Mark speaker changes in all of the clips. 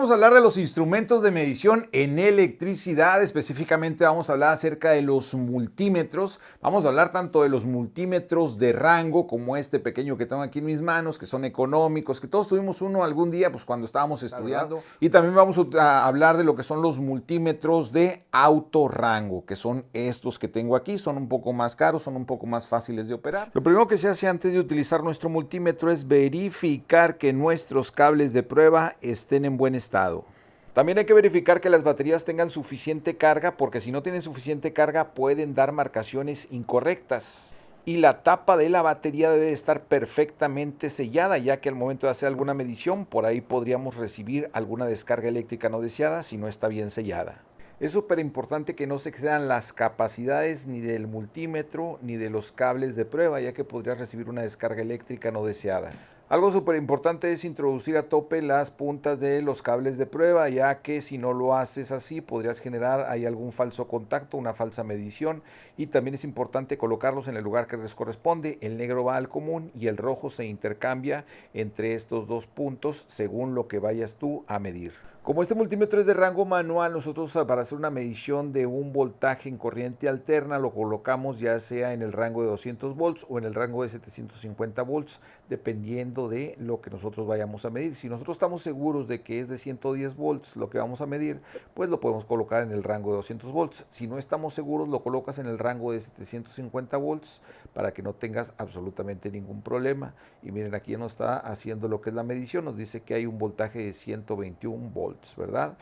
Speaker 1: vamos a hablar de los instrumentos de medición en electricidad. Específicamente vamos a hablar acerca de los multímetros. Vamos a hablar tanto de los multímetros de rango como este pequeño que tengo aquí en mis manos, que son económicos, que todos tuvimos uno algún día pues cuando estábamos estudiando. Y también vamos a hablar de lo que son los multímetros de autorrango, que son estos que tengo aquí. Son un poco más caros, son un poco más fáciles de operar. Lo primero que se hace antes de utilizar nuestro multímetro es verificar que nuestros cables de prueba estén en buen estado. También hay que verificar que las baterías tengan suficiente carga, porque si no tienen suficiente carga pueden dar marcaciones incorrectas. Y la tapa de la batería debe estar perfectamente sellada, ya que al momento de hacer alguna medición por ahí podríamos recibir alguna descarga eléctrica no deseada si no está bien sellada. Es súper importante que no se excedan las capacidades ni del multímetro ni de los cables de prueba, ya que podrías recibir una descarga eléctrica no deseada. Algo súper importante es introducir a tope las puntas de los cables de prueba, ya que si no lo haces así podrías generar ahí algún falso contacto, una falsa medición, y también es importante colocarlos en el lugar que les corresponde. El negro va al común y el rojo se intercambia entre estos dos puntos según lo que vayas tú a medir. Como este multímetro es de rango manual, nosotros para hacer una medición de un voltaje en corriente alterna lo colocamos ya sea en el rango de 200 volts o en el rango de 750 volts, dependiendo de lo que nosotros vayamos a medir. Si nosotros estamos seguros de que es de 110 volts lo que vamos a medir, pues lo podemos colocar en el rango de 200 volts. Si no estamos seguros, lo colocas en el rango de 750 volts para que no tengas absolutamente ningún problema. Y miren, aquí nos está haciendo lo que es la medición, nos dice que hay un voltaje de 121 volts, ¿verdad?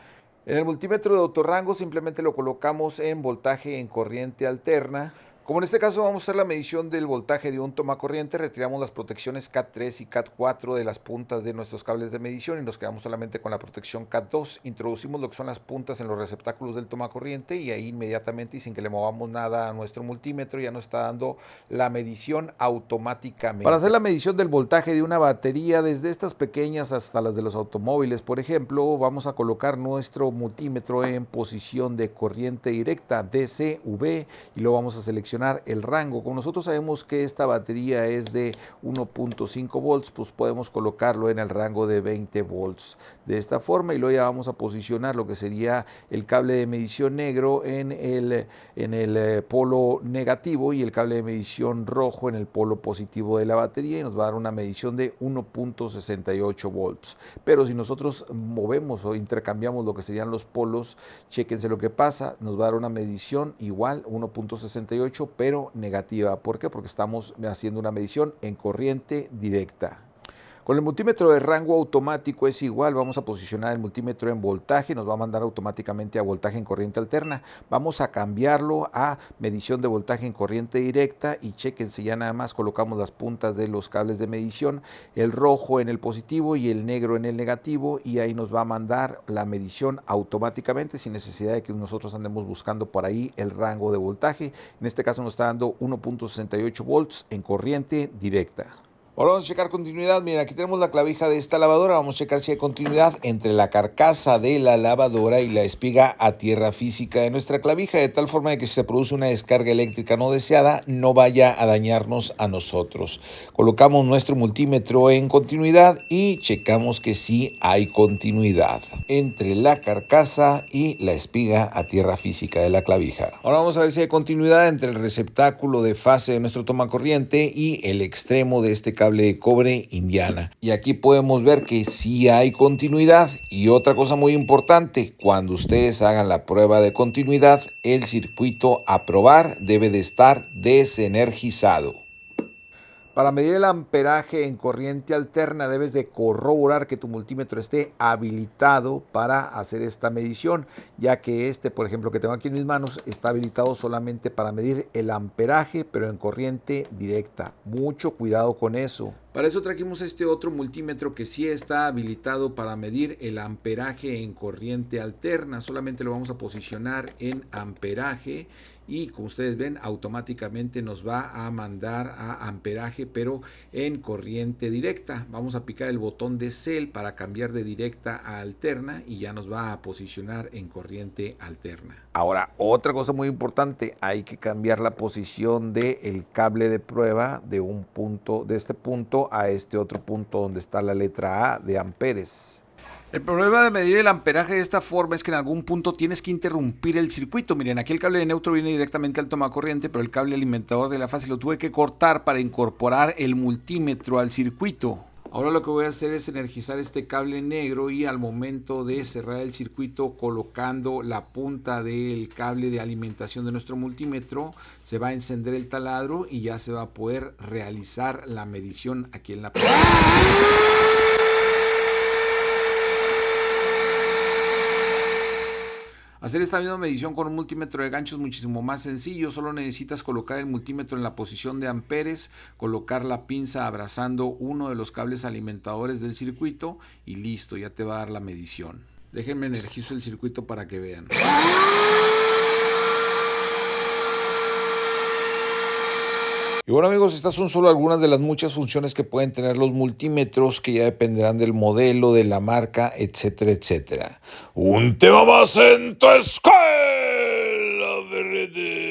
Speaker 1: En el multímetro de autorrango simplemente lo colocamos en voltaje en corriente alterna. Como en este caso vamos a hacer la medición del voltaje de un tomacorriente, retiramos las protecciones CAT3 y CAT4 de las puntas de nuestros cables de medición y nos quedamos solamente con la protección CAT2. Introducimos lo que son las puntas en los receptáculos del tomacorriente y ahí inmediatamente y sin que le movamos nada a nuestro multímetro ya nos está dando la medición automáticamente. Para hacer la medición del voltaje de una batería, desde estas pequeñas hasta las de los automóviles, por ejemplo, vamos a colocar nuestro multímetro en posición de corriente directa DC-V y lo vamos a seleccionar el rango. Como nosotros sabemos que esta batería es de 1.5 volts, pues podemos colocarlo en el rango de 20 volts. De esta forma, y luego ya vamos a posicionar lo que sería el cable de medición negro en el polo negativo y el cable de medición rojo en el polo positivo de la batería y nos va a dar una medición de 1.68 volts. Pero si nosotros movemos o intercambiamos lo que serían los polos, chéquense lo que pasa, nos va a dar una medición igual, 1.68, pero negativa. ¿Por qué? Porque estamos haciendo una medición en corriente directa. Con el multímetro de rango automático es igual, vamos a posicionar el multímetro en voltaje, nos va a mandar automáticamente a voltaje en corriente alterna, vamos a cambiarlo a medición de voltaje en corriente directa y chéquense, ya nada más colocamos las puntas de los cables de medición, el rojo en el positivo y el negro en el negativo y ahí nos va a mandar la medición automáticamente sin necesidad de que nosotros andemos buscando por ahí el rango de voltaje. En este caso nos está dando 1.68 volts en corriente directa. Ahora vamos a checar continuidad. Miren, aquí tenemos la clavija de esta lavadora. Vamos a checar si hay continuidad entre la carcasa de la lavadora y la espiga a tierra física de nuestra clavija, de tal forma de que si se produce una descarga eléctrica no deseada, no vaya a dañarnos a nosotros. Colocamos nuestro multímetro en continuidad y checamos que sí hay continuidad entre la carcasa y la espiga a tierra física de la clavija. Ahora vamos a ver si hay continuidad entre el receptáculo de fase de nuestro tomacorriente y el extremo de este cable de cobre Indiana. Y aquí podemos ver que sí hay continuidad. Y otra cosa muy importante, cuando ustedes hagan la prueba de continuidad, el circuito a probar debe de estar desenergizado. Para medir el amperaje en corriente alterna debes de corroborar que tu multímetro esté habilitado para hacer esta medición, ya que este, por ejemplo, que tengo aquí en mis manos, está habilitado solamente para medir el amperaje, pero en corriente directa. Mucho cuidado con eso. Para eso trajimos este otro multímetro que sí está habilitado para medir el amperaje en corriente alterna. Solamente lo vamos a posicionar en amperaje y como ustedes ven automáticamente nos va a mandar a amperaje pero en corriente directa. Vamos a picar el botón de cel para cambiar de directa a alterna y ya nos va a posicionar en corriente alterna. Ahora, otra cosa muy importante, hay que cambiar la posición del cable de prueba de un punto, de este punto a este otro punto donde está la letra A de amperes. El problema de medir el amperaje de esta forma es que en algún punto tienes que interrumpir el circuito. Miren, aquí el cable de neutro viene directamente al tomacorriente, pero el cable alimentador de la fase lo tuve que cortar para incorporar el multímetro al circuito. Ahora lo que voy a hacer es energizar este cable negro y al momento de cerrar el circuito colocando la punta del cable de alimentación de nuestro multímetro, se va a encender el taladro y ya se va a poder realizar la medición aquí en la pantalla. Hacer esta misma medición con un multímetro de gancho es muchísimo más sencillo. Solo necesitas colocar el multímetro en la posición de amperes, colocar la pinza abrazando uno de los cables alimentadores del circuito y listo, ya te va a dar la medición. Déjenme energizo el circuito para que vean. Y bueno amigos, estas son solo algunas de las muchas funciones que pueden tener los multímetros, que ya dependerán del modelo, de la marca, etcétera, etcétera. Un tema más en tu escuela de redes.